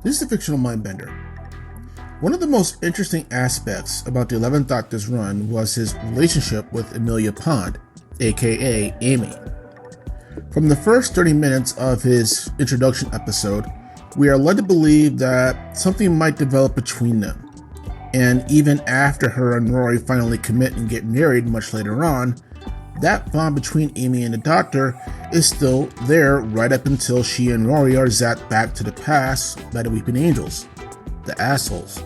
This is a fictional mindbender. One of the most interesting aspects about the 11th Doctor's run was his relationship with Amelia Pond, aka Amy. From the first 30 minutes of his introduction episode, we are led to believe that something might develop between them. And even after her and Rory finally commit and get married much later on, that bond between Amy and the Doctor is still there right up until she and Rory are zapped back to the past by the Weeping Angels, the assholes.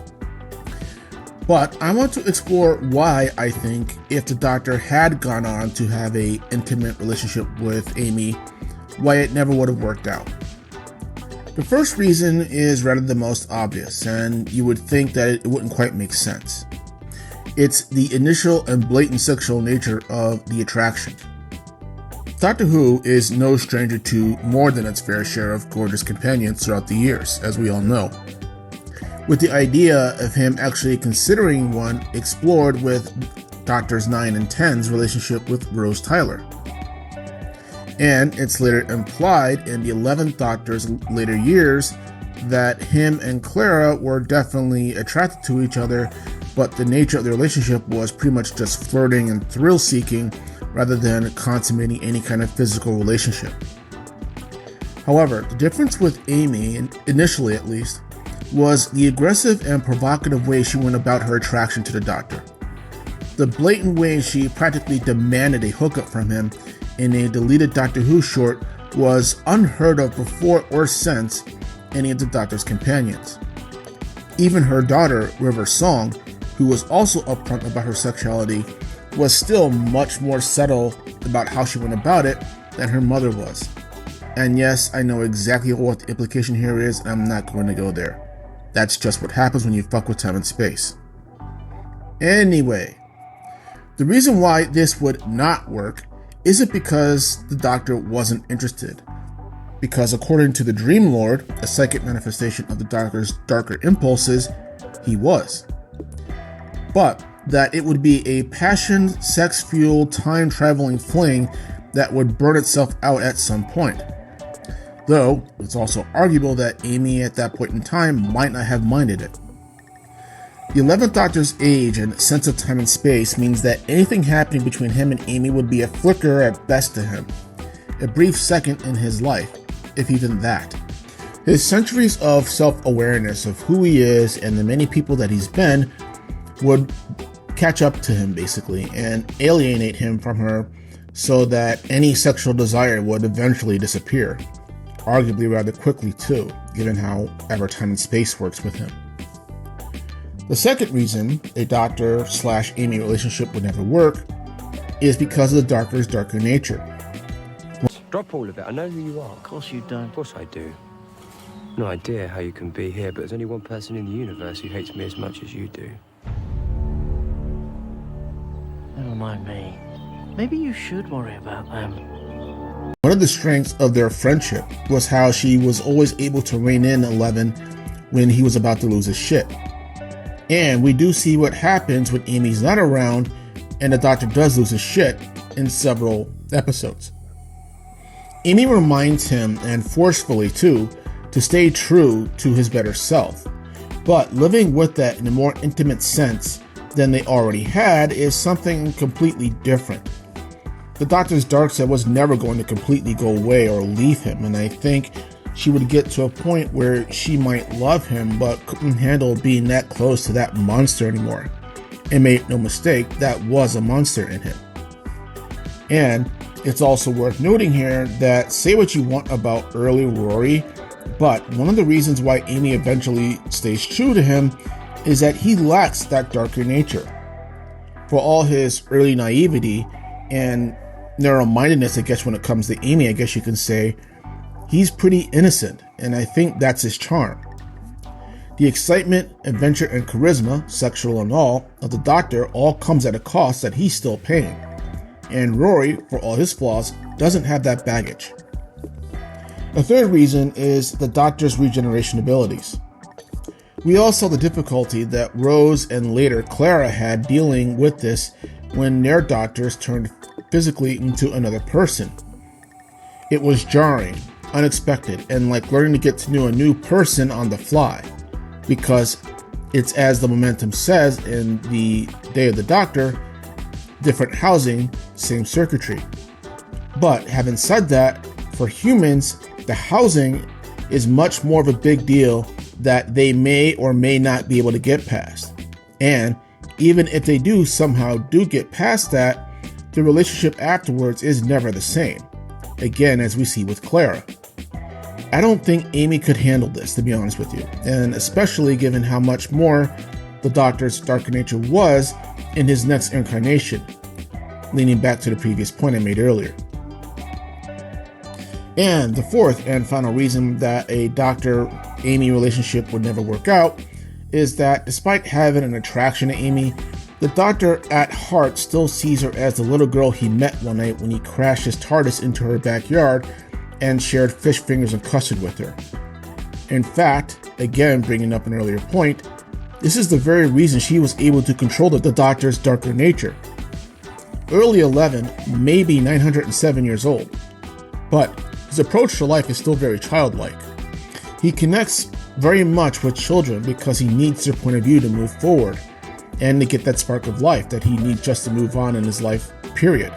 But I want to explore why I think if the Doctor had gone on to have an intimate relationship with Amy, why it never would have worked out. The first reason is rather the most obvious, and you would think that it wouldn't quite make sense. It's the initial and blatant sexual nature of the attraction. Doctor Who is no stranger to more than its fair share of gorgeous companions throughout the years, as we all know, with the idea of him actually considering one explored with Doctors 9 and 10's relationship with Rose Tyler. And it's later implied in the 11th Doctor's later years that him and Clara were definitely attracted to each other, but the nature of the relationship was pretty much just flirting and thrill-seeking rather than consummating any kind of physical relationship. However, the difference with Amy, initially at least, was the aggressive and provocative way she went about her attraction to the Doctor. The blatant way she practically demanded a hookup from him in a deleted Doctor Who short was unheard of before or since any of the Doctor's companions. Even her daughter, River Song, who was also upfront about her sexuality, was still much more subtle about how she went about it than her mother was. And yes, I know exactly what the implication here is, and I'm not going to go there. That's just what happens when you fuck with time and space. Anyway, the reason why this would not work isn't because the Doctor wasn't interested. Because according to the Dreamlord, a psychic manifestation of the Doctor's darker impulses, he was. But that it would be a passionate, sex-fueled, time-traveling fling that would burn itself out at some point. Though, it's also arguable that Amy at that point in time might not have minded it. The 11th Doctor's age and sense of time and space means that anything happening between him and Amy would be a flicker at best to him, a brief second in his life, if even that. His centuries of self-awareness of who he is and the many people that he's been would catch up to him basically and alienate him from her so that any sexual desire would eventually disappear, arguably rather quickly too, given how ever time and space works with him. The second reason a Doctor/Amy relationship would never work is because of the Doctor's darker nature. Drop all of it. I know who you are. Of course you don't. Of course I do. No idea how you can be here, but there's only one person in the universe who hates me as much as you do. Never mind me. Maybe you should worry about them. One of the strengths of their friendship was how she was always able to rein in 11 when he was about to lose his shit. And we do see what happens when Amy's not around and the Doctor does lose his shit in several episodes. Amy reminds him, and forcefully too, to stay true to his better self. But living with that in a more intimate sense than they already had is something completely different. The Doctor's dark side was never going to completely go away or leave him, and I think she would get to a point where she might love him but couldn't handle being that close to that monster anymore. And make no mistake, that was a monster in him. And it's also worth noting here that say what you want about early Rory, but one of the reasons why Amy eventually stays true to him is that he lacks that darker nature. For all his early naivety and narrow-mindedness, I guess when it comes to Amy, I guess you can say, he's pretty innocent, and I think that's his charm. The excitement, adventure, and charisma, sexual and all, of the Doctor all comes at a cost that he's still paying. And Rory, for all his flaws, doesn't have that baggage. A third reason is the Doctor's regeneration abilities. We all saw the difficulty that Rose and later Clara had dealing with this when their doctors turned physically into another person. It was jarring, unexpected and like learning to get to know a new person on the fly, because it's, as the momentum says in the Day of the Doctor, different housing, same circuitry. But having said that, for humans, the housing is much more of a big deal that they may or may not be able to get past. And even if they do somehow get past that, the relationship afterwards is never the same. Again, as we see with Clara. I don't think Amy could handle this, to be honest with you, and especially given how much more the Doctor's darker nature was in his next incarnation, leaning back to the previous point I made earlier. And the fourth and final reason that a Doctor-Amy relationship would never work out is that despite having an attraction to Amy, the Doctor at heart still sees her as the little girl he met one night when he crashed his TARDIS into her backyard and shared fish fingers and custard with her. In fact, again bringing up an earlier point, this is the very reason she was able to control the Doctor's darker nature. Early 11 may be 907 years old, but his approach to life is still very childlike. He connects very much with children because he needs their point of view to move forward and to get that spark of life that he needs just to move on in his life, period.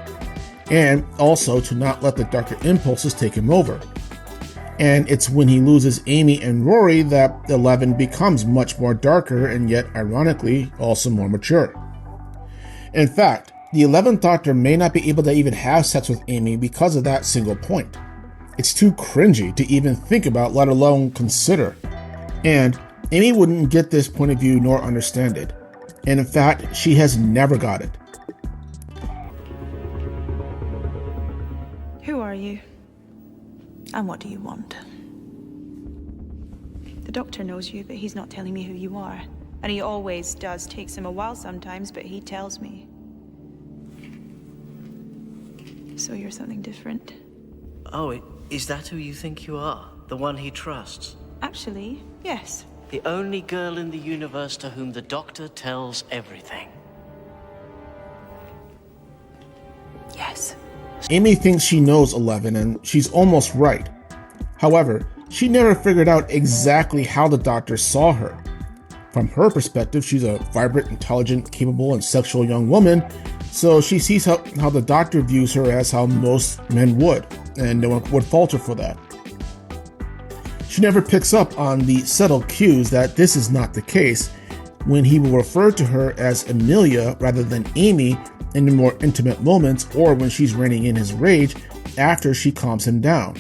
And also to not let the darker impulses take him over. And it's when he loses Amy and Rory that 11 becomes much more darker and yet, ironically, also more mature. In fact, the 11th Doctor may not be able to even have sex with Amy because of that single point. It's too cringy to even think about, let alone consider. And Amy wouldn't get this point of view nor understand it. And in fact, she has never got it. Who are you? And what do you want? The Doctor knows you, but he's not telling me who you are. And he always does. Takes him a while sometimes, but he tells me. So you're something different. Oh, is that who you think you are? The one he trusts? Actually, yes. The only girl in the universe to whom the Doctor tells everything. Yes. Amy thinks she knows 11, and she's almost right. However, she never figured out exactly how the Doctor saw her. From her perspective, she's a vibrant, intelligent, capable, and sexual young woman, so she sees how the Doctor views her as how most men would, and no one would fault her for that. She never picks up on the subtle cues that this is not the case when he will refer to her as Amelia rather than Amy in the more intimate moments, or when she's reining in his rage after she calms him down.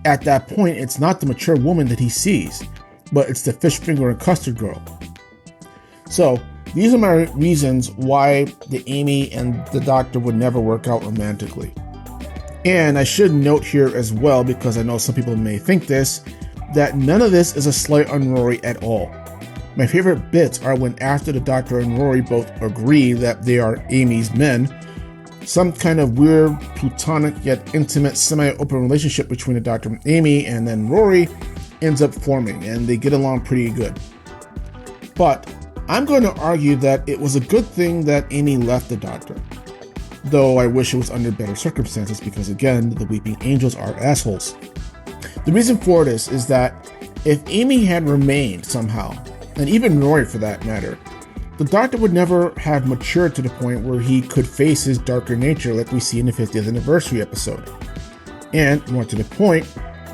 At that point, it's not the mature woman that he sees, but it's the fish finger and custard girl. So, these are my reasons why the Amy and the Doctor would never work out romantically. And I should note here as well, because I know some people may think this, that none of this is a slight on Rory at all. My favorite bits are when after the Doctor and Rory both agree that they are Amy's men, some kind of weird, plutonic yet intimate semi-open relationship between the Doctor and Amy and then Rory ends up forming, and they get along pretty good. But I'm going to argue that it was a good thing that Amy left the Doctor. Though I wish it was under better circumstances because, again, the Weeping Angels are assholes. The reason for this is that if Amy had remained somehow, and even Rory for that matter, the Doctor would never have matured to the point where he could face his darker nature like we see in the 50th anniversary episode. And, more to the point,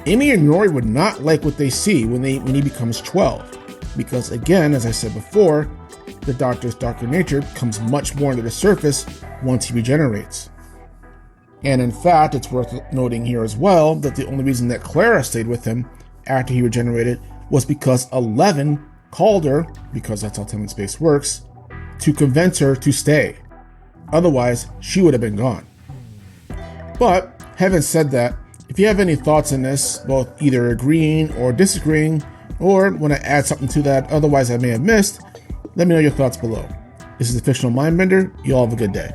Amy and Rory would not like what they see when he becomes 12. Because, again, as I said before, the Doctor's darker nature comes much more into the surface once he regenerates. And in fact, it's worth noting here as well that the only reason that Clara stayed with him after he regenerated was because 11 called her, because that's how time and space works, to convince her to stay. Otherwise, she would have been gone. But, having said that, if you have any thoughts on this, both either agreeing or disagreeing, or want to add something to that otherwise I may have missed, let me know your thoughts below. This is the Fictional Mindbender. You all have a good day.